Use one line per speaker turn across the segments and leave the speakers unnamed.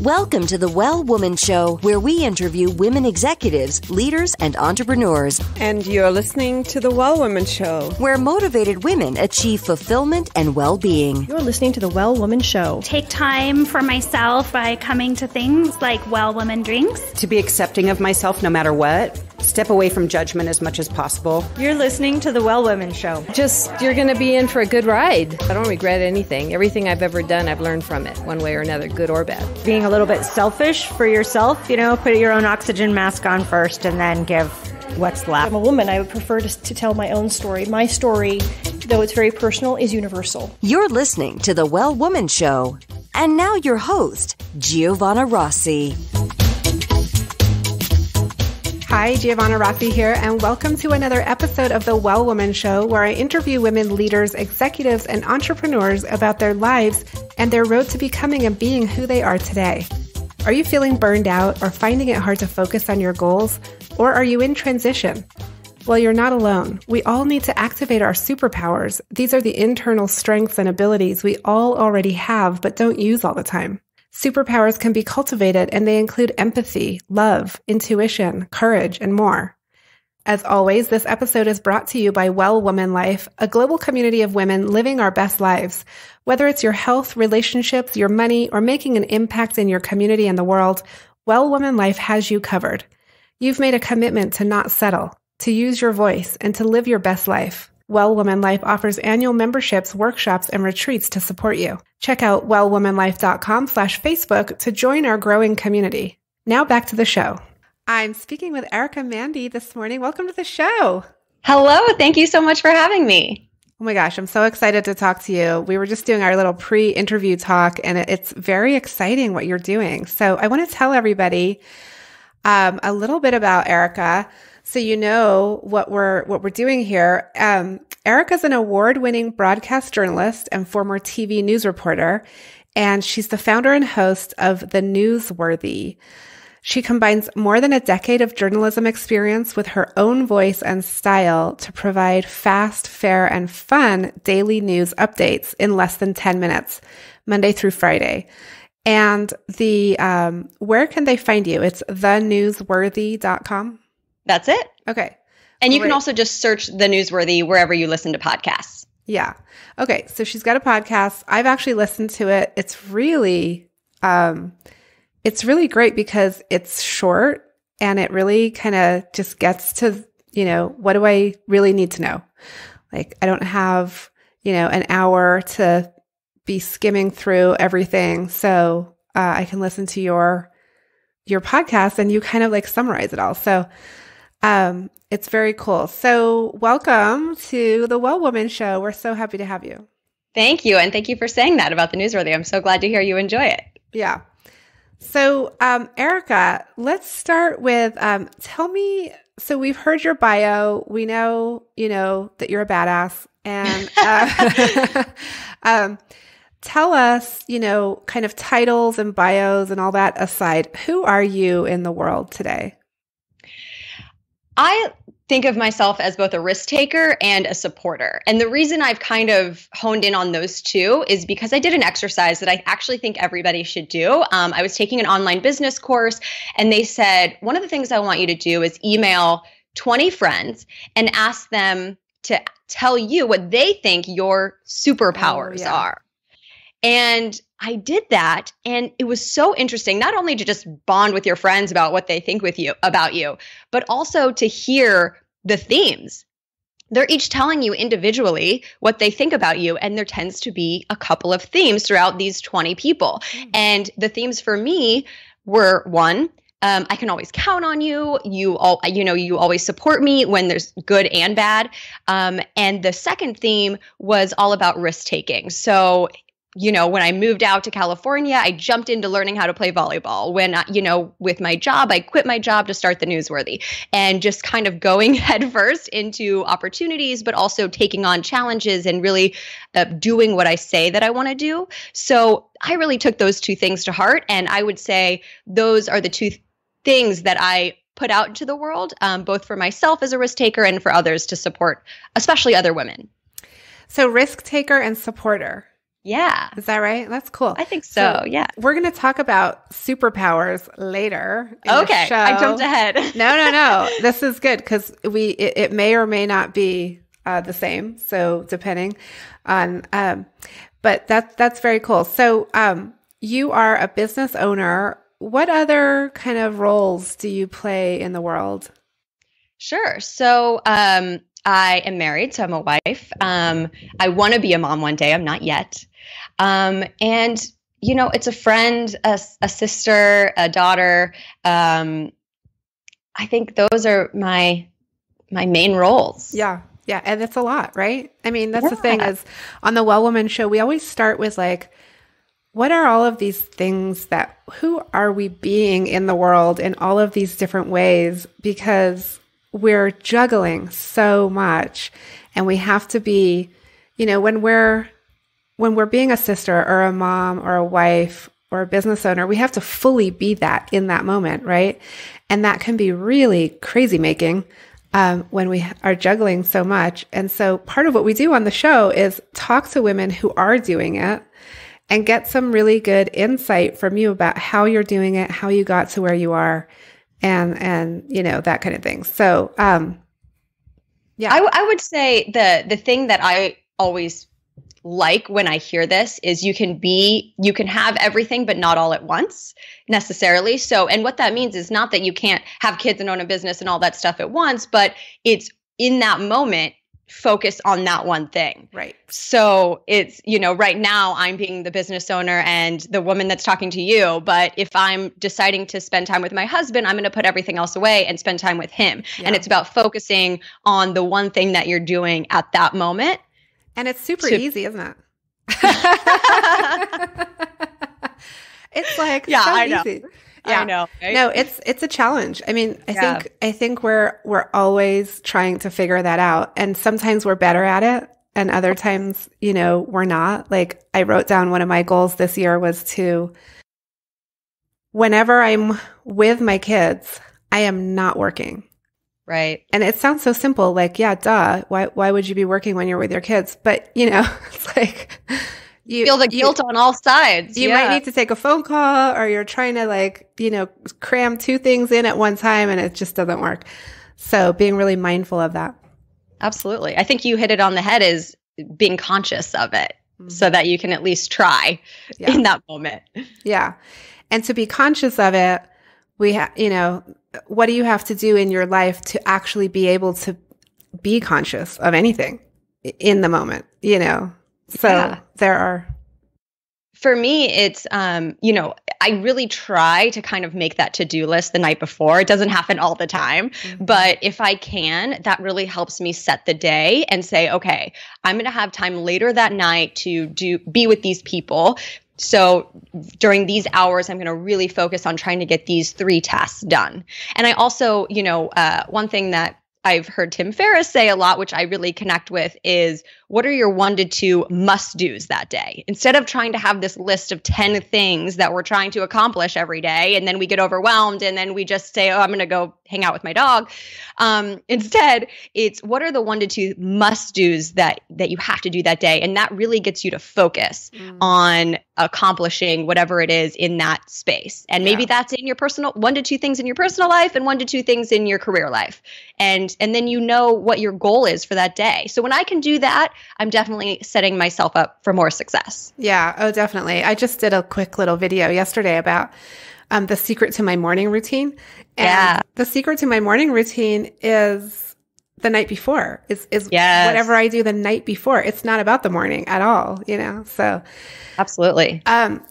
Welcome to the Well Woman Show, where we interview women executives, leaders, and entrepreneurs.
And you're listening to the Well Woman Show,
where motivated women achieve fulfillment and well-being.
You're listening to the Well Woman Show.
Take time for myself by coming to things like Well Woman Drinks.
To be accepting of myself no matter what. Step away from judgment as much as possible.
You're listening to the Well Woman Show.
You're going to be in for a good ride. I don't regret anything. Everything I've ever done, I've learned from it, one way or another, good or bad.
Being a little bit selfish for yourself, put your own oxygen mask on first and then give what's left.
I'm a woman. I would prefer to tell my own story. My story, though it's very personal, is universal.
You're listening to the Well Woman Show. And now your host, Giovanna Rossi.
Hi, Giovanna Rossi here, and welcome to another episode of the Well Woman Show, where I interview women leaders, executives, and entrepreneurs about their lives and their road to becoming and being who they are today. Are you feeling burned out or finding it hard to focus on your goals? Or are you in transition? Well, you're not alone. We all need to activate our superpowers. These are the internal strengths and abilities we all already have but don't use all the time. Superpowers can be cultivated, and they include empathy, love, intuition, courage, and more. As always, this episode is brought to you by Well Woman Life, a global community of women living our best lives. Whether it's your health, relationships, your money, or making an impact in your community and the world, Well Woman Life has you covered. You've made a commitment to not settle, to use your voice, and to live your best life. Well Woman Life offers annual memberships, workshops, and retreats to support you. Check out wellwomanlife.com/Facebook to join our growing community. Now back to the show. I'm speaking with Erica Mandy this morning. Welcome to the show.
Hello. Thank you so much for having me.
Oh my gosh, I'm so excited to talk to you. We were just doing our little pre-interview talk, and it's very exciting what you're doing. So I want to tell everybody a little bit about Erica, so you know what we're doing here. Erica's an award-winning broadcast journalist and former TV news reporter, and she's the founder and host of theNewsWorthy. She combines more than a decade of journalism experience with her own voice and style to provide fast, fair, and fun daily news updates in less than 10 minutes, Monday through Friday. And where can they find you? It's thenewsworthy.com.
That's it.
Okay.
And you can also just search The Newsworthy wherever you listen to podcasts.
Yeah. Okay. So she's got a podcast. I've actually listened to it. It's really great because it's short and it really kind of just gets to, what do I really need to know? Like, I don't have, an hour to be skimming through everything. So I can listen to your podcast and you kind of like summarize it all. So it's very cool. So welcome to the Well Woman Show. We're so happy to have you.
Thank you. And thank you for saying that about the Newsworthy. I'm so glad to hear you enjoy it.
Yeah. So Erica, let's start with, tell me, so we've heard your bio. We know, that you're a badass. And tell us, kind of titles and bios and all that aside, who are you in the world today?
I think of myself as both a risk taker and a supporter. And the reason I've kind of honed in on those two is because I did an exercise that I actually think everybody should do. I was taking an online business course, and they said, one of the things I want you to do is email 20 friends and ask them to tell you what they think your superpowers are. And I did that, and it was so interesting, not only to just bond with your friends about what they think about you, but also to hear the themes. They're each telling you individually what they think about you, and there tends to be a couple of themes throughout these 20 people. And the themes for me were, one, I can always count on you. You always support me when there's good and bad. And the second theme was all about risk taking. So when I moved out to California, I jumped into learning how to play volleyball. When, with my job, I quit my job to start the Newsworthy, and just kind of going headfirst into opportunities, but also taking on challenges and really doing what I say that I want to do. So I really took those two things to heart. And I would say those are the two things that I put out into the world, both for myself as a risk taker and for others to support, especially other women.
So risk taker and supporter.
Yeah.
Is that right? That's cool.
I think so. Yeah.
We're going to talk about superpowers later.
Okay. I jumped ahead.
No. This is good because it may or may not be the same. So depending on, but that's very cool. So you are a business owner. What other kind of roles do you play in the world?
Sure. So I am married, so I'm a wife. I want to be a mom one day. I'm not yet. And, it's a friend, a sister, a daughter. I think those are my main roles.
Yeah. Yeah. And it's a lot, right? I mean, that's the thing is on the Well Woman Show, we always start with like, what are all of these things who are we being in the world in all of these different ways? Because we're juggling so much and we have to be, when we're being a sister or a mom or a wife or a business owner, we have to fully be that in that moment, right? And that can be really crazy making when we are juggling so much. And so part of what we do on the show is talk to women who are doing it and get some really good insight from you about how you're doing it, how you got to where you are, and that kind of thing. So, yeah.
I would say the thing that I always like when I hear this is you can have everything, but not all at once necessarily. So, and what that means is not that you can't have kids and own a business and all that stuff at once, but it's in that moment, focus on that one thing.
Right.
So it's, right now I'm being the business owner and the woman that's talking to you. But if I'm deciding to spend time with my husband, I'm going to put everything else away and spend time with him. Yeah. And it's about focusing on the one thing that you're doing at that moment.
And it's super easy, isn't it? It's like,
yeah,
so
I know.
Easy. Yeah.
I know. Right?
No, it's a challenge. I mean, I think we're always trying to figure that out. And sometimes we're better at it. And other times, we're not. Like I wrote down one of my goals this year was to, whenever I'm with my kids, I am not working.
Right.
And it sounds so simple. Like, yeah, duh. Why would you be working when you're with your kids? But, it's like, you
feel the guilt on all sides.
You might need to take a phone call or you're trying to cram two things in at one time and it just doesn't work. So being really mindful of that.
Absolutely. I think you hit it on the head is being conscious of it so that you can at least try in that moment.
Yeah. And to be conscious of it, what do you have to do in your life to actually be able to be conscious of anything in the moment, So there are.
For me, it's, I really try to kind of make that to-do list the night before. It doesn't happen all the time, but if I can, that really helps me set the day and say, okay, I'm going to have time later that night to be with these people. So during these hours, I'm going to really focus on trying to get these 3 tasks done. And I also, one thing that I've heard Tim Ferriss say a lot, which I really connect with, is what are your 1 to 2 must-dos that day? Instead of trying to have this list of 10 things that we're trying to accomplish every day, and then we get overwhelmed, and then we just say, oh, I'm going to go hang out with my dog. Instead, it's what are the 1 to 2 must-dos that you have to do that day? And that really gets you to focus on accomplishing whatever it is in that space. And maybe that's in your personal 1 to 2 things in your personal life and 1 to 2 things in your career life. And then what your goal is for that day. So when I can do that, I'm definitely setting myself up for more success.
Yeah. Oh, definitely. I just did a quick little video yesterday about the secret to my morning routine. And the secret to my morning routine is the night before, is whatever I do the night before. It's not about the morning at all, so.
Absolutely.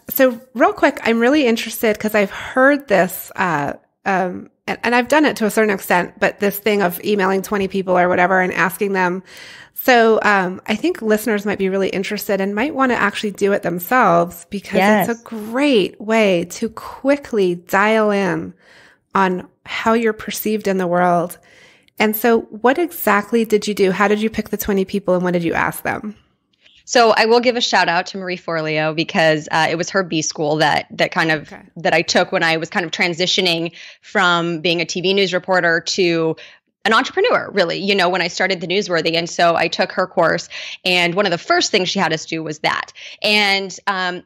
So real quick, I'm really interested because I've heard this, and I've done it to a certain extent, but this thing of emailing 20 people or whatever and asking them. So I think listeners might be really interested and might want to actually do it themselves because it's a great way to quickly dial in on how you're perceived in the world. And so what exactly did you do? How did you pick the 20 people and what did you ask them?
So I will give a shout out to Marie Forleo because it was her B school that I took when I was kind of transitioning from being a TV news reporter to an entrepreneur, really, when I started the Newsworthy. And so I took her course, and one of the first things she had us do was that. And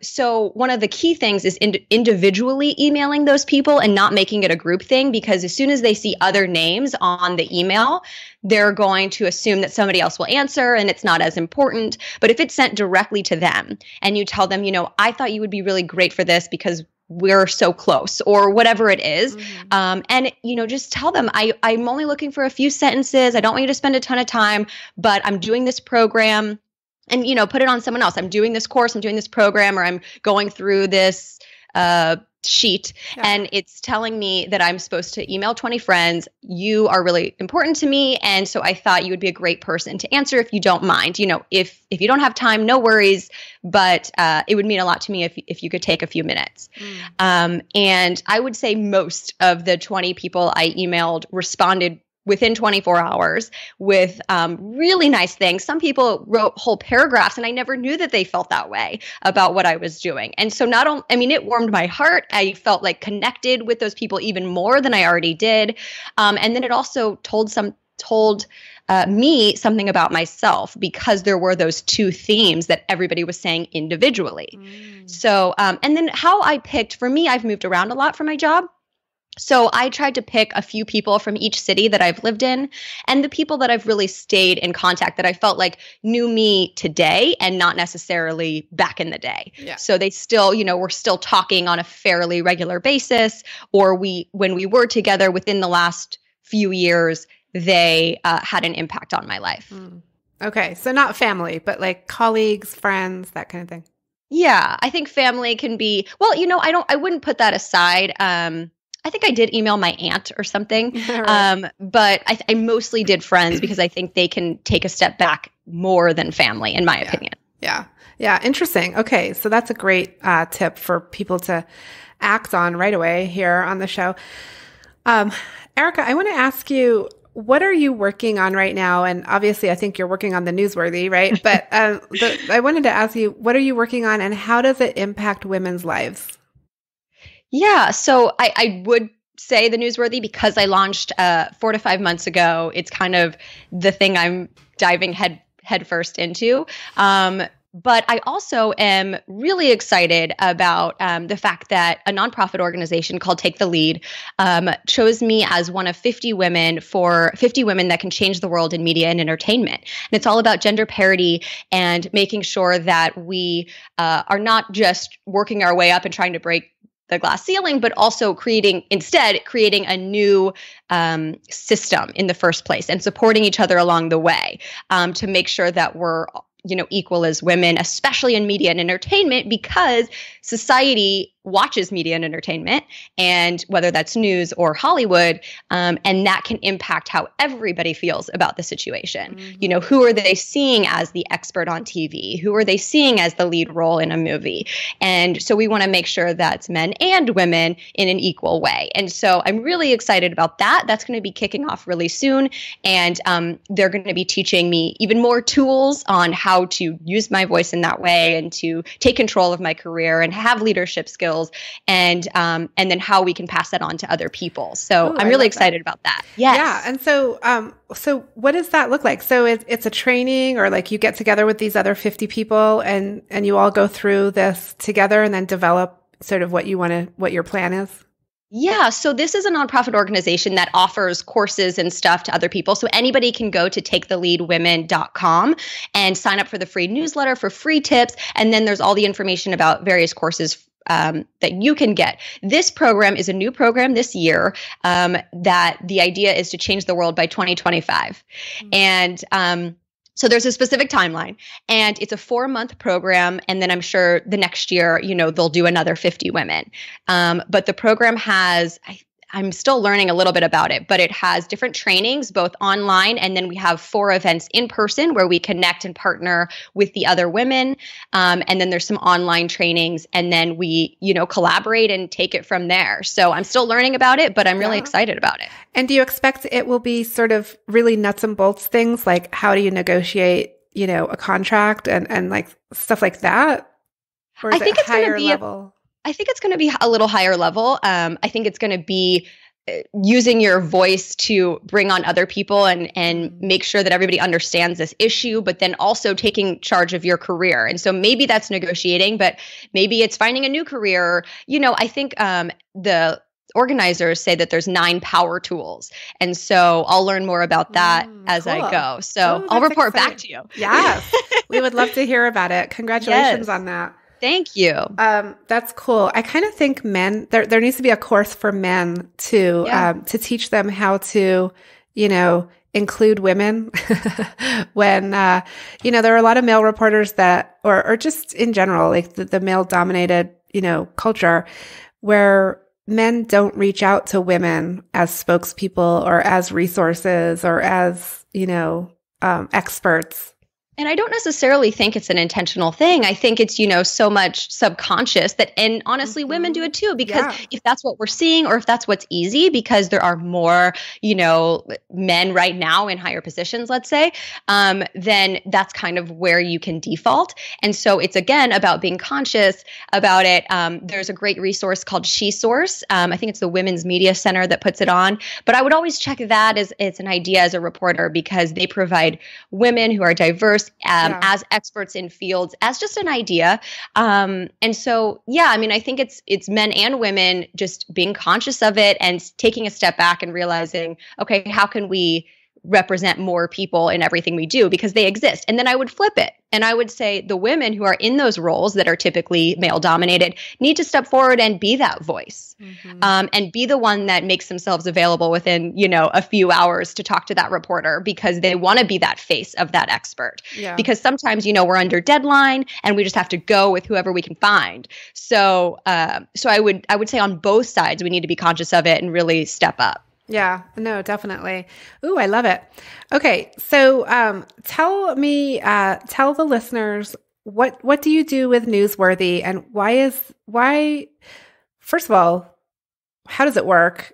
so one of the key things is individually emailing those people and not making it a group thing, because as soon as they see other names on the email, they're going to assume that somebody else will answer and it's not as important. But if it's sent directly to them and you tell them, I thought you would be really great for this because we're so close, or whatever it is. And, just tell them, I'm only looking for a few sentences. I don't want you to spend a ton of time, but I'm doing this program, and, put it on someone else. I'm doing this course, I'm doing this program, or I'm going through this sheet, and it's telling me that I'm supposed to email 20 friends. You are really important to me, and so I thought you would be a great person to answer if you don't mind. If you don't have time, no worries, but it would mean a lot to me if you could take a few minutes. And I would say most of the 20 people I emailed responded within 24 hours with really nice things. Some people wrote whole paragraphs, and I never knew that they felt that way about what I was doing. And so it warmed my heart. I felt like connected with those people even more than I already did. And then it also told me something about myself, because there were those two themes that everybody was saying individually. So, and then how I picked, for me, I've moved around a lot for my job. So I tried to pick a few people from each city that I've lived in, and the people that I've really stayed in contact, that I felt like knew me today and not necessarily back in the day. Yeah. So they still, we're still talking on a fairly regular basis, or when we were together within the last few years, they had an impact on my life.
Okay. So not family, but like colleagues, friends, that kind of thing.
Yeah. I think family can be, well, I wouldn't put that aside. I think I did email my aunt or something, right. But I mostly did friends, because I think they can take a step back more than family, in my opinion.
Yeah. Interesting. Okay. So that's a great tip for people to act on right away here on the show. Erica, I want to ask you, what are you working on right now? And obviously, I think you're working on the Newsworthy, right? But I wanted to ask you, what are you working on, and how does it impact women's lives?
Yeah, so I would say the Newsworthy, because I launched 4 to 5 months ago. It's kind of the thing I'm diving headfirst into. But I also am really excited about the fact that a nonprofit organization called Take the Lead chose me as one of 50 women that can change the world in media and entertainment. And it's all about gender parity and making sure that we are not just working our way up and trying to break the glass ceiling, but also creating a new system in the first place, and supporting each other along the way to make sure that we're equal as women, especially in media and entertainment, because society watches media and entertainment, and whether that's news or Hollywood, and that can impact how everybody feels about the situation. Who are they seeing as the expert on TV? Who are they seeing as the lead role in a movie? And so we want to make sure that's men and women in an equal way. And so I'm really excited about that. That's going to be kicking off really soon. And they're going to be teaching me even more tools on how to use my voice in that way, and to take control of my career and have leadership skills, and then how we can pass that on to other people. So I'm really excited about that. Yes.
Yeah. And so what does that look like? So it's a training, or like you get together with these other 50 people and you all go through this together and then develop sort of what your plan is?
Yeah, so this is a nonprofit organization that offers courses and stuff to other people. So anybody can go to taketheleadwomen.com and sign up for the free newsletter for free tips. And then there's all the information about various courses that you can get. This program is a new program this year that the idea is to change the world by 2025. And so there's a specific timeline, and it's a 4-month program. And then I'm sure the next year, they'll do another 50 women. But the program has, I'm still learning a little bit about it, but it has different trainings, both online, and then we have 4 events in person where we connect and partner with the other women. And then there's some online trainings, and then we, collaborate and take it from there. So I'm still learning about it, but I'm really excited about it.
And do you expect it will be sort of really nuts and bolts things, like how do you negotiate, a contract and like stuff like that? Or is
I think
it
it's going to be
level?
I think it's going to be a little higher level. I think it's going to be using your voice to bring on other people and make sure that everybody understands this issue, but then also taking charge of your career. And so maybe that's negotiating, but maybe it's finding a new career. I think the organizers say that there's 9 power tools. And so I'll learn more about that as I go. So I'll report back to you.
Yes. We would love to hear about it. Congratulations on that.
Thank you.
That's cool. I kind of think men, there needs to be a course for men to teach them how to, include women when, there are a lot of male reporters that, or just in general, like the male dominated, culture where men don't reach out to women as spokespeople or as resources or as, experts.
And I don't necessarily think it's an intentional thing. I think it's, so much subconscious and honestly, women do it too, because if that's what we're seeing or if that's what's easy, because there are more, men right now in higher positions, let's say, then that's kind of where you can default. And so it's, again, about being conscious about it. There's a great resource called She Source. I think it's the Women's Media Center that puts it on. But I would always check that as it's an idea as a reporter, because they provide women who are diverse as experts in fields as just an idea. And so, I think it's men and women just being conscious of it and taking a step back and realizing, okay, how can we represent more people in everything we do, because they exist. And then I would flip it. And I would say the women who are in those roles that are typically male dominated need to step forward and be that voice, and be the one that makes themselves available within, a few hours to talk to that reporter, because they want to be that face of that expert. Yeah. Because sometimes, we're under deadline and we just have to go with whoever we can find. So, I would say on both sides, we need to be conscious of it and really step up.
Yeah, no, definitely. Ooh, I love it. Okay. So, tell the listeners, what do you do with Newsworthy, and why, first of all, how does it work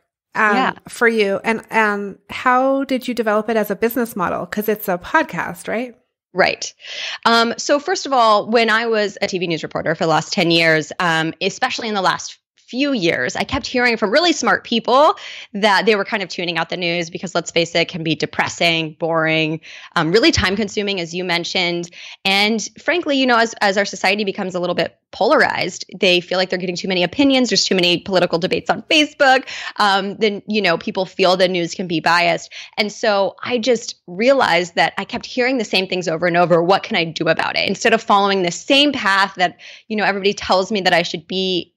for you? And how did you develop it as a business model? 'Cause it's a podcast, right?
Right. So first of all, when I was a TV news reporter for the last 10 years, especially in the last few years, I kept hearing from really smart people that they were kind of tuning out the news because, let's face it, can be depressing, boring, really time consuming, as you mentioned. And frankly, as our society becomes a little bit polarized, they feel like they're getting too many opinions. There's too many political debates on Facebook. Then, people feel the news can be biased. And so I just realized that I kept hearing the same things over and over. What can I do about it? Instead of following the same path that, everybody tells me that I should be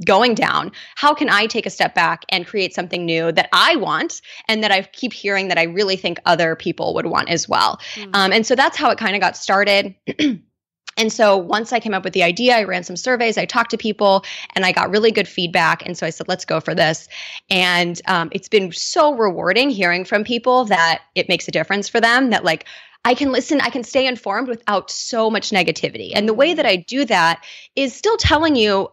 going down, how can I take a step back and create something new that I want and that I keep hearing that I really think other people would want as well? And so that's how it kind of got started. And so once I came up with the idea, I ran some surveys, I talked to people, and I got really good feedback. And so I said, let's go for this. And it's been so rewarding hearing from people that it makes a difference for them, that I can listen, I can stay informed without so much negativity. And the way that I do that is still telling you,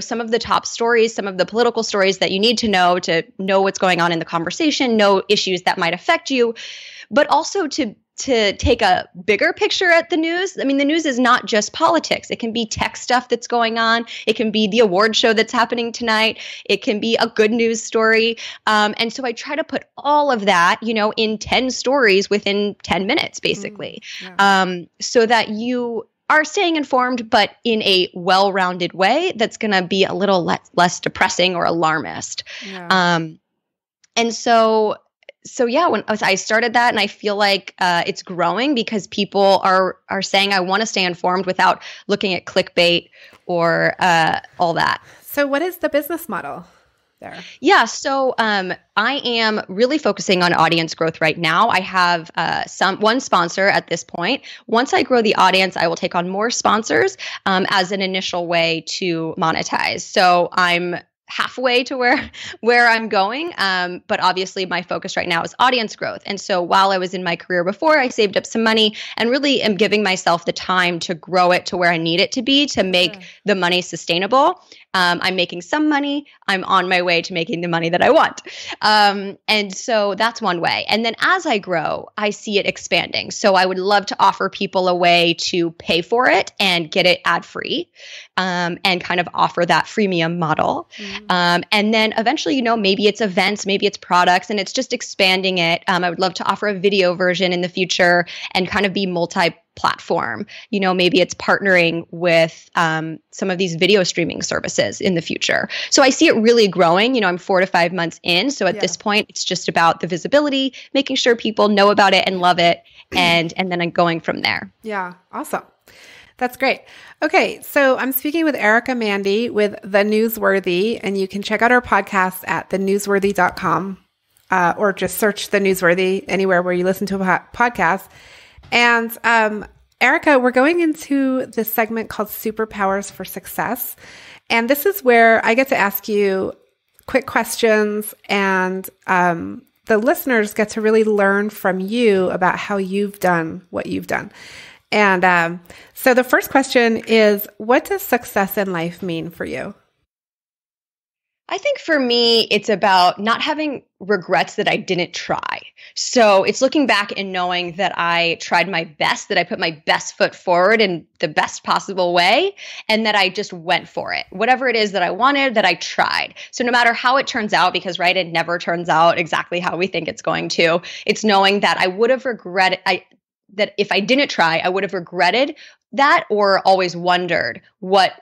some of the top stories, some of the political stories that you need to know what's going on in the conversation, know issues that might affect you, but also to take a bigger picture at the news. I mean, the news is not just politics. It can be tech stuff that's going on. It can be the award show that's happening tonight. It can be a good news story. And so I try to put all of that, in 10 stories within 10 minutes, basically, so that you are staying informed, but in a well-rounded way that's going to be a little less depressing or alarmist. Yeah. And so when I started that, and I feel like it's growing because people are saying, I want to stay informed without looking at clickbait or all that.
So what is the business model there?
Yeah. So I am really focusing on audience growth right now. I have one sponsor at this point. Once I grow the audience, I will take on more sponsors as an initial way to monetize. So I'm halfway to where I'm going. But obviously my focus right now is audience growth. And so while I was in my career before, I saved up some money and really am giving myself the time to grow it to where I need it to be to make the money sustainable. I'm making some money. I'm on my way to making the money that I want. And so that's one way. And then as I grow, I see it expanding. So I would love to offer people a way to pay for it and get it ad-free, and kind of offer that freemium model. And then eventually, maybe it's events, maybe it's products, and it's just expanding it. I would love to offer a video version in the future and kind of be multi-platform. Maybe it's partnering with some of these video streaming services in the future. So I see it really growing. I'm 4 to 5 months in. So at this point, it's just about the visibility, making sure people know about it and love it, and then I'm going from there.
Yeah, awesome. That's great. Okay, so I'm speaking with Erica Mandy with theNewsWorthy, and you can check out our podcast at thenewsworthy.com or just search The Newsworthy anywhere where you listen to a podcast. And Erica, we're going into this segment called Superpowers for Success. And this is where I get to ask you quick questions, and the listeners get to really learn from you about how you've done what you've done. And so the first question is, what does success in life mean for you?
I think for me, it's about not having regrets that I didn't try. So it's looking back and knowing that I tried my best, that I put my best foot forward in the best possible way, and that I just went for it. Whatever it is that I wanted, that I tried. So no matter how it turns out, because it never turns out exactly how we think it's going to, it's knowing that I would have regretted, that if I didn't try, I would have regretted that or always wondered what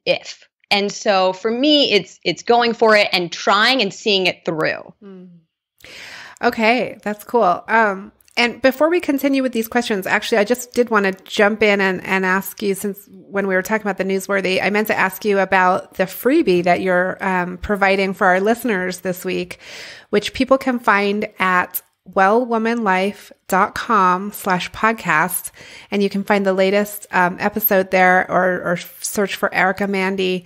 if. And so for me, it's going for it and trying and seeing it through.
Okay, that's cool. And before we continue with these questions, actually, I just did want to jump in and ask you, since when we were talking about the Newsworthy, I meant to ask you about the freebie that you're providing for our listeners this week, which people can find at wellwomanlife.com/podcast. And you can find the latest episode there or search for Erica Mandy.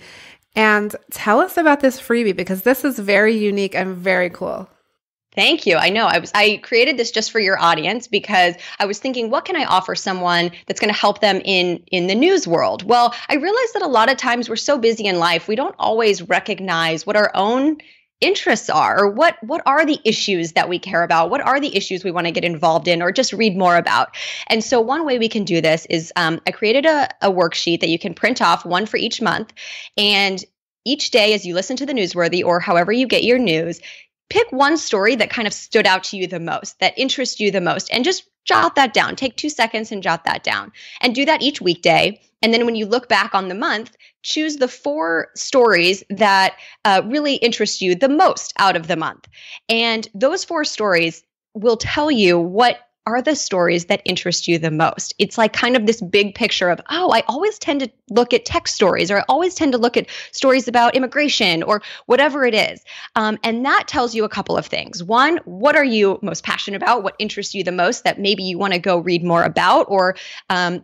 And tell us about this freebie, because this is very unique and very cool.
Thank you. I know I created this just for your audience because I was thinking, what can I offer someone that's going to help them in the news world? Well, I realized that a lot of times we're so busy in life, we don't always recognize what our own interests are, or what are the issues that we care about? What are the issues we want to get involved in or just read more about? And so one way we can do this is I created a worksheet that you can print off, one for each month. And each day as you listen to the Newsworthy or however you get your news, pick one story that kind of stood out to you the most, that interests you the most, and just jot that down. Take 2 seconds and jot that down. And do that each weekday. And then when you look back on the month, choose the 4 stories that really interest you the most out of the month. And those 4 stories will tell you what are the stories that interest you the most. It's like kind of this big picture of, I always tend to look at tech stories, or I always tend to look at stories about immigration or whatever it is. And that tells you a couple of things. One, what are you most passionate about? What interests you the most that maybe you want to go read more about or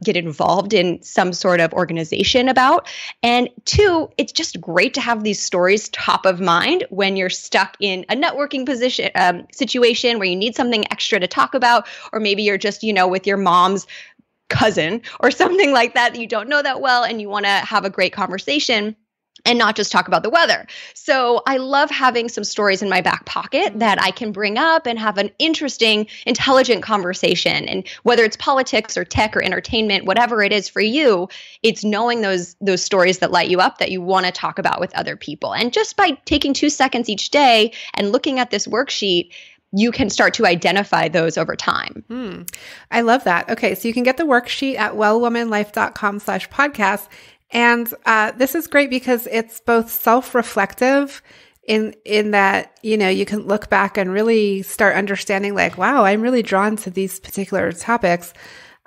get involved in some sort of organization about? And 2, it's just great to have these stories top of mind when you're stuck in a networking situation where you need something extra to talk about, or maybe you're just, with your mom's cousin or something like that you don't know that well, and you want to have a great conversation and not just talk about the weather. So I love having some stories in my back pocket that I can bring up and have an interesting, intelligent conversation. And whether it's politics or tech or entertainment, whatever it is for you, it's knowing those stories that light you up that you want to talk about with other people. And just by taking 2 seconds each day and looking at this worksheet, you can start to identify those over time.
I love that. Okay, so you can get the worksheet at wellwomanlife.com/podcast. And this is great because it's both self-reflective in that, you can look back and really start understanding like, wow, I'm really drawn to these particular topics.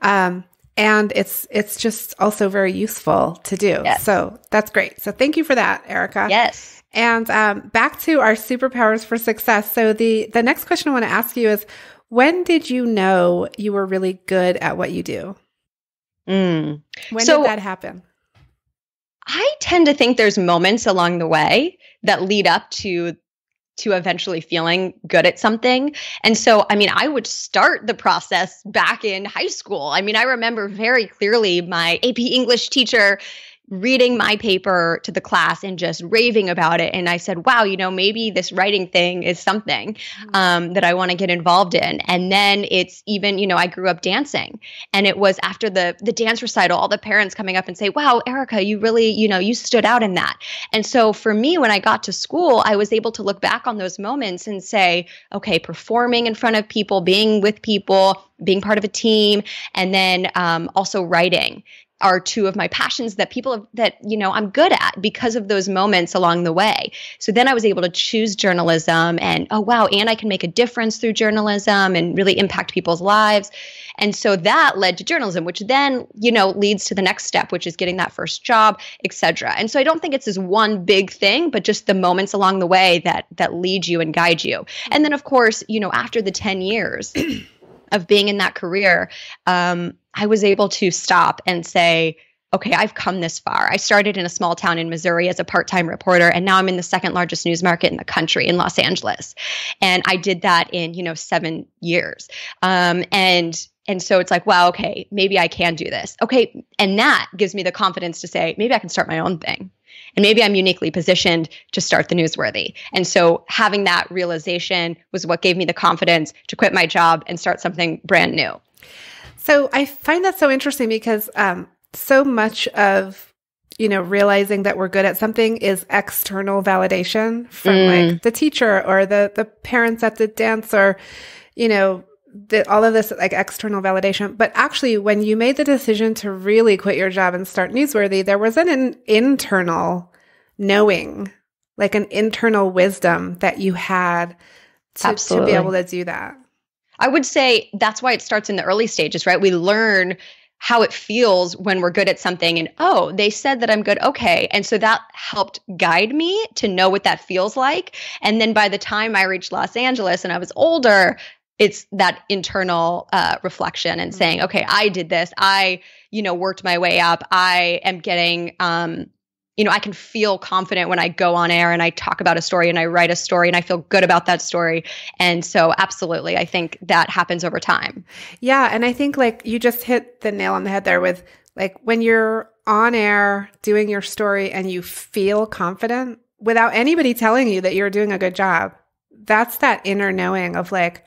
And it's just also very useful to do.
Yes.
So that's great. So thank you for that, Erica.
Yes.
And back to our superpowers for success. So the next question I want to ask you is, when did you know you were really good at what you do? When did that happen?
I tend to think there's moments along the way that lead up to eventually feeling good at something. And so, I would start the process back in high school. I remember very clearly my AP English teacher reading my paper to the class and just raving about it. And I said, wow, maybe this writing thing is something that I want to get involved in. And then it's even, I grew up dancing. And it was after the dance recital, all the parents coming up and say, wow, Erica, you really, you stood out in that. And so for me, when I got to school, I was able to look back on those moments and say, okay, performing in front of people, being with people, being part of a team, and then also writing are two of my passions that I'm good at because of those moments along the way. So then I was able to choose journalism and, oh, wow, and I can make a difference through journalism and really impact people's lives. And so that led to journalism, which then, leads to the next step, which is getting that first job, et cetera. And so I don't think it's this one big thing, but just the moments along the way that lead you and guide you. And then, of course, after the 10 years of being in that career, I was able to stop and say, okay, I've come this far. I started in a small town in Missouri as a part-time reporter, and now I'm in the second largest news market in the country in Los Angeles. And I did that in, 7 years. And so it's like, wow, okay, maybe I can do this. Okay. And that gives me the confidence to say, maybe I can start my own thing. And maybe I'm uniquely positioned to start theNewsWorthy. And so having that realization was what gave me the confidence to quit my job and start something brand new.
So I find that so interesting because so much of, realizing that we're good at something is external validation from like the teacher or the parents at the dance or, all of this like external validation. But actually, when you made the decision to really quit your job and start Newsworthy, there was an internal knowing, like an internal wisdom that you had to be able to do that.
I would say that's why it starts in the early stages, right? We learn how it feels when we're good at something and, oh, they said that I'm good. Okay. And so that helped guide me to know what that feels like. And then by the time I reached Los Angeles and I was older, it's that internal reflection and saying, okay, I did this. I, worked my way up. I am getting, I can feel confident when I go on air and I talk about a story and I write a story and I feel good about that story. And so absolutely, I think that happens over time.
Yeah. And I think like you just hit the nail on the head there with like when you're on air doing your story and you feel confident without anybody telling you that you're doing a good job, that's that inner knowing of like,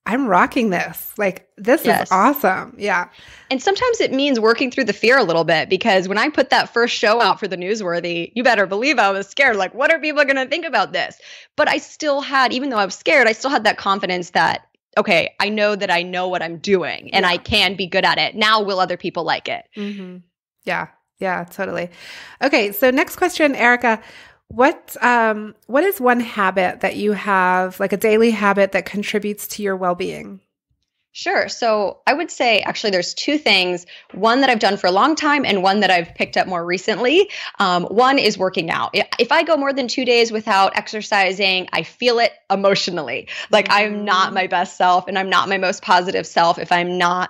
I'm rocking this. Like, this is awesome. Yeah.
And sometimes it means working through the fear a little bit because when I put that first show out for theNewsWorthy, you better believe I was scared. Like, what are people going to think about this? But I still had, even though I was scared, I still had that confidence that, okay, I know that I know what I'm doing and I can be good at it. Now, will other people like it?
Mm-hmm. Yeah. Yeah, totally. Okay. So next question, Erica. What is one habit that you have, like a daily habit that contributes to your well-being?
Sure. So I would say actually there's two things, one that I've done for a long time and one that I've picked up more recently. One is working out. If I go more than 2 days without exercising, I feel it emotionally. Like I'm not my best self and I'm not my most positive self if I'm not,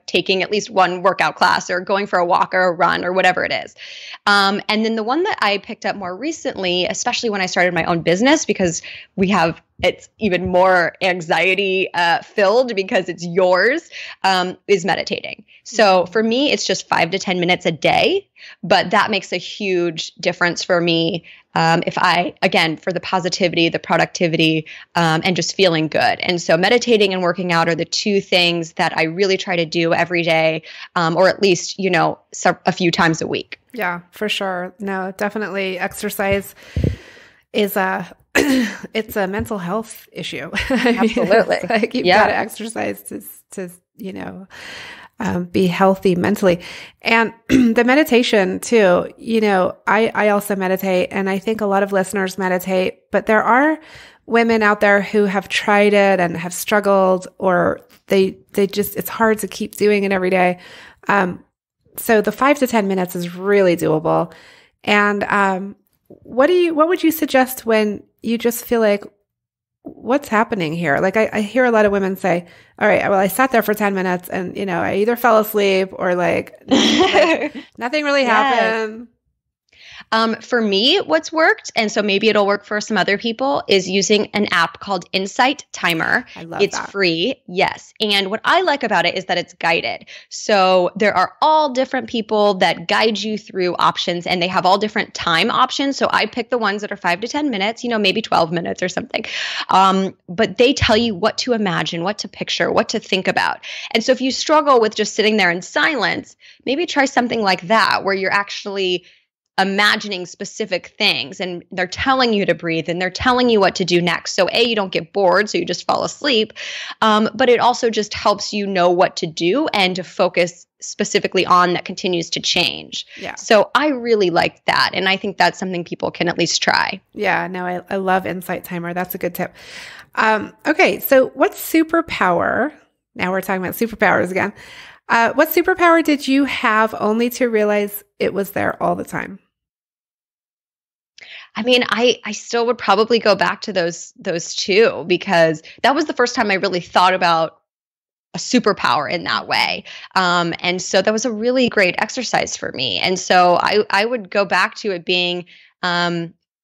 taking at least one workout class or going for a walk or a run or whatever it is. And then the one that I picked up more recently, especially when I started my own business, because it's even more anxiety filled because it's yours, is meditating. So for me, it's just 5 to 10 minutes a day, but that makes a huge difference for me if I, again, for the positivity, the productivity, and just feeling good. And so meditating and working out are the two things that I really try to do every day, or at least, a few times a week.
Yeah, for sure. No, definitely exercise is it's a mental health issue.
Absolutely.
Like you've got to exercise to be healthy mentally. And the meditation too, I also meditate and I think a lot of listeners meditate, but there are women out there who have tried it and have struggled or they just, it's hard to keep doing it every day. So the 5 to 10 minutes is really doable. And, what would you suggest when you just feel like, what's happening here? Like I hear a lot of women say, all right, well, I sat there for 10 minutes and, I either fell asleep or like nothing really happened.
For me, what's worked, and so maybe it'll work for some other people, is using an app called Insight Timer.
I love
it's
that.
free, yes. And what I like about it is that it's guided. So there are all different people that guide you through options, and they have all different time options. So I pick the ones that are 5 to 10 minutes, maybe 12 minutes or something. But they tell you what to imagine, what to picture, what to think about. And so if you struggle with just sitting there in silence, maybe try something like that, where you're actually imagining specific things and they're telling you to breathe and they're telling you what to do next. So you don't get bored, so you just fall asleep. But it also just helps you know what to do and to focus specifically on that continues to change.
Yeah.
So I really like that. And I think that's something people can at least try.
Yeah, no, I love Insight Timer. That's a good tip. Okay, so what superpower, now we're talking about superpowers again. What superpower did you have only to realize it was there all the time?
I mean, I still would probably go back to those two, because that was the first time I really thought about a superpower in that way. And so that was a really great exercise for me. And so I would go back to it being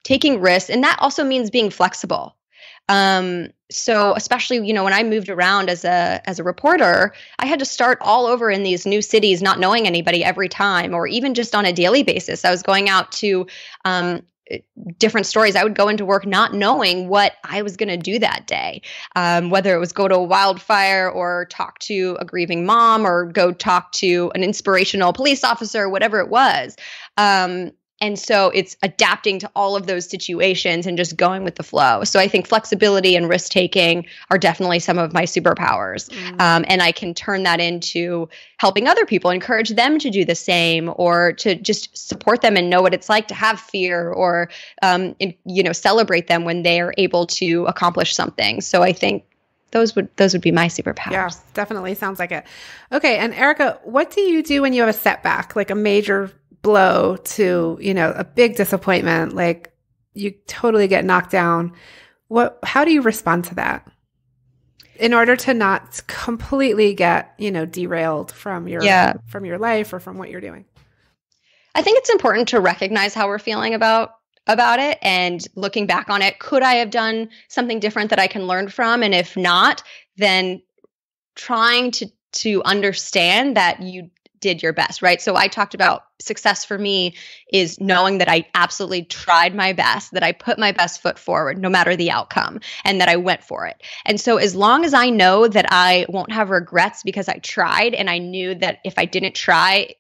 taking risks. And that also means being flexible. So especially, when I moved around as a reporter, I had to start all over in these new cities, not knowing anybody every time, or even just on a daily basis. I was going out to different stories. I would go into work not knowing what I was going to do that day, whether it was go to a wildfire or talk to a grieving mom or go talk to an inspirational police officer, whatever it was. And so it's adapting to all of those situations and just going with the flow. So I think flexibility and risk taking are definitely some of my superpowers. And I can turn that into helping other people, encourage them to do the same, or to just support them and know what it's like to have fear, or, celebrate them when they are able to accomplish something. So I think those would be my superpowers.
Yeah, definitely sounds like it. Okay. And Erica, what do you do when you have a setback, like a major blow to, a big disappointment, like you totally get knocked down? How do you respond to that in order to not completely get, derailed from your life or from what you're doing?
I think it's important to recognize how we're feeling about it, and looking back on it, could I have done something different that I can learn from? And if not, then trying to understand that you did your best, right? So I talked about success for me is knowing that I absolutely tried my best, that I put my best foot forward, no matter the outcome, and that I went for it. And so as long as I know that I won't have regrets because I tried, and I knew that if I didn't try,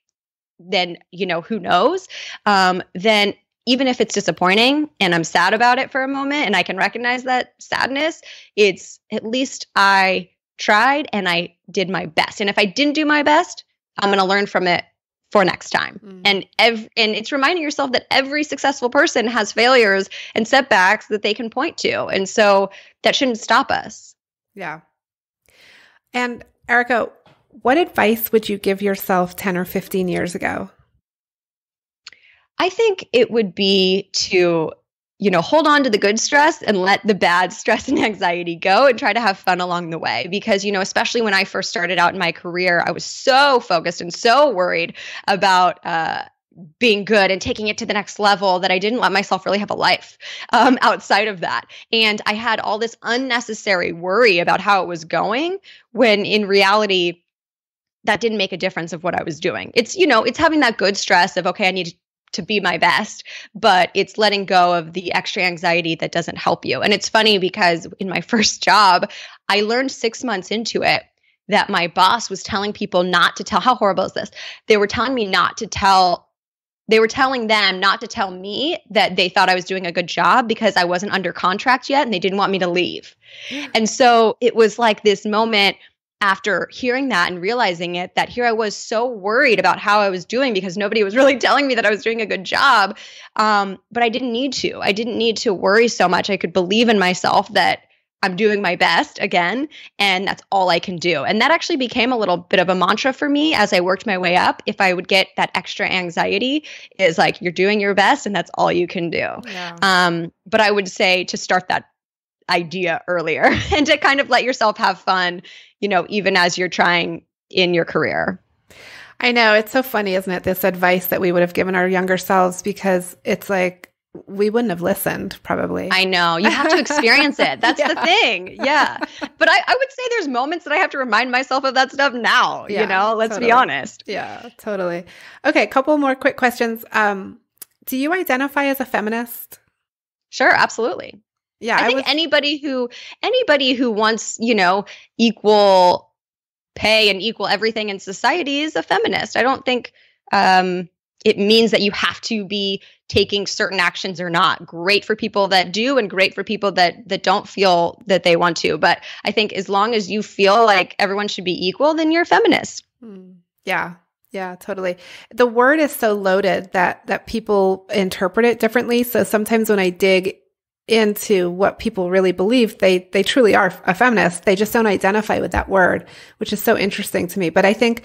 then, who knows, then even if it's disappointing and I'm sad about it for a moment and I can recognize that sadness, it's at least I tried and I did my best. And if I didn't do my best, I'm going to learn from it for next time. And it's reminding yourself that every successful person has failures and setbacks that they can point to. And so that shouldn't stop us.
Yeah. And Erica, what advice would you give yourself 10 or 15 years ago?
I think it would be to, hold on to the good stress and let the bad stress and anxiety go, and try to have fun along the way. Because, especially when I first started out in my career, I was so focused and so worried about being good and taking it to the next level that I didn't let myself really have a life outside of that. And I had all this unnecessary worry about how it was going, when in reality, that didn't make a difference of what I was doing. It's, it's having that good stress of, okay, I need to be my best, but it's letting go of the extra anxiety that doesn't help you. And it's funny because in my first job, I learned 6 months into it that my boss was telling people not to tell. How horrible is this? They were telling me they were telling them not to tell me that they thought I was doing a good job because I wasn't under contract yet and they didn't want me to leave. And so it was like this moment after hearing that and realizing it, that here I was so worried about how I was doing because nobody was really telling me that I was doing a good job. But I didn't need to. I didn't need to worry so much. I could believe in myself that I'm doing my best again, and that's all I can do. And that actually became a little bit of a mantra for me as I worked my way up. If I would get that extra anxiety, is like, you're doing your best and that's all you can do. Yeah. But I would say to start that idea earlier and to kind of let yourself have fun, even as you're trying in your career.
I know. It's so funny, isn't it? This advice that we would have given our younger selves, because it's like, we wouldn't have listened, probably.
I know. You have to experience it. That's the thing. Yeah. But I would say there's moments that I have to remind myself of that stuff now, let's be honest.
Yeah, totally. Okay, a couple more quick questions. Do you identify as a feminist?
Sure, absolutely.
Yeah.
I think anybody who wants, equal pay and equal everything in society is a feminist. I don't think it means that you have to be taking certain actions or not. Great for people that do, and great for people that don't feel that they want to. But I think as long as you feel like everyone should be equal, then you're a feminist.
Yeah. Yeah, totally. The word is so loaded that people interpret it differently. So sometimes when I dig into what people really believe, they truly are a feminist. They just don't identify with that word, which is so interesting to me. But I think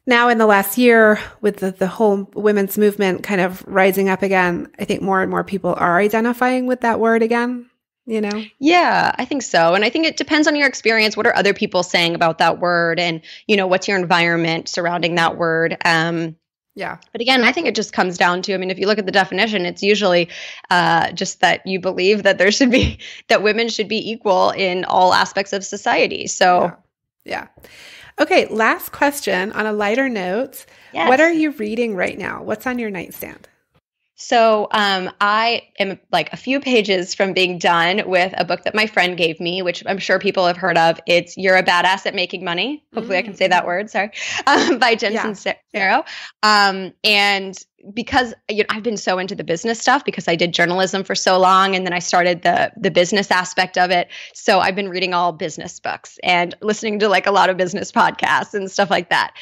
now in the last year, with the whole women's movement kind of rising up again, I think more and more people are identifying with that word again, Yeah, I think so. And I think it depends on your experience. What are other people saying about that word? And, what's your environment surrounding that word? Yeah.
But again, I think it just comes down to, if you look at the definition, it's usually just that you believe that that women should be equal in all aspects of society. So,
yeah. Okay, last question on a lighter note.
Yes.
What are you reading right now? What's on your nightstand?
So I am like a few pages from being done with a book that my friend gave me, which I'm sure people have heard of. It's You're a Badass at Making Money. Hopefully I can say that word. Sorry. By Jensen Sarrow. And because I've been so into the business stuff because I did journalism for so long, and then I started the business aspect of it. So I've been reading all business books and listening to like a lot of business podcasts and stuff like that.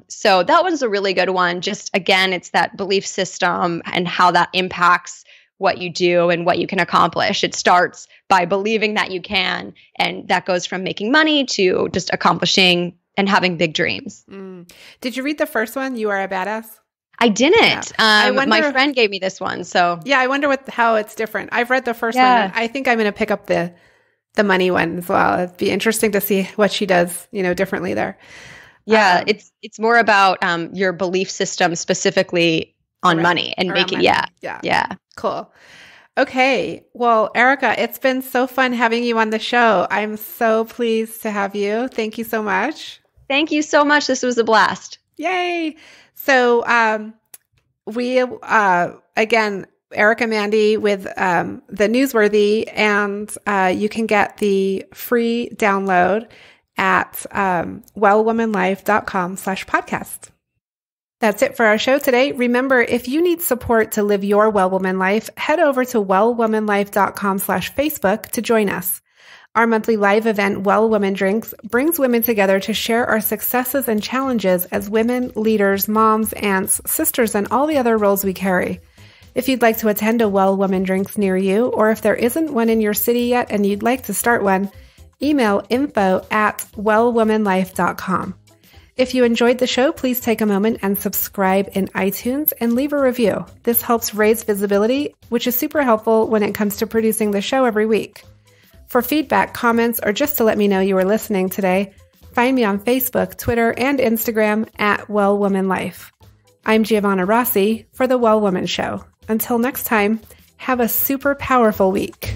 So that one's a really good one. Just again, it's that belief system and how that impacts what you do and what you can accomplish. It starts by believing that you can, and that goes from making money to just accomplishing and having big dreams.
Did you read the first one, You Are a Badass?
I didn't. My friend gave me this one. So
yeah, I wonder how it's different. I've read the first one. And I think I'm going to pick up the money one as well. It'd be interesting to see what she does, differently there.
Yeah, it's more about your belief system specifically on money and making money. Yeah.
Cool. Okay. Well, Erica, it's been so fun having you on the show. I'm so pleased to have you. Thank you so much.
Thank you so much. This was a blast.
Yay. So we, again, Erica Mandy with theNewsWorthy, and you can get the free download at wellwomanlife.com/podcast. That's it for our show today. Remember, if you need support to live your Well Woman life, head over to wellwomanlife.com/Facebook to join us. Our monthly live event, Well Woman Drinks, brings women together to share our successes and challenges as women, leaders, moms, aunts, sisters, and all the other roles we carry. If you'd like to attend a Well Woman Drinks near you, or if there isn't one in your city yet and you'd like to start one, email info@wellwomanlife.com. If you enjoyed the show, please take a moment and subscribe in iTunes and leave a review. This helps raise visibility, which is super helpful when it comes to producing the show every week. For feedback, comments, or just to let me know you were listening today, find me on Facebook, Twitter, and Instagram @WellWomanLife. I'm Giovanna Rossi for The Well Woman Show. Until next time, have a super powerful week.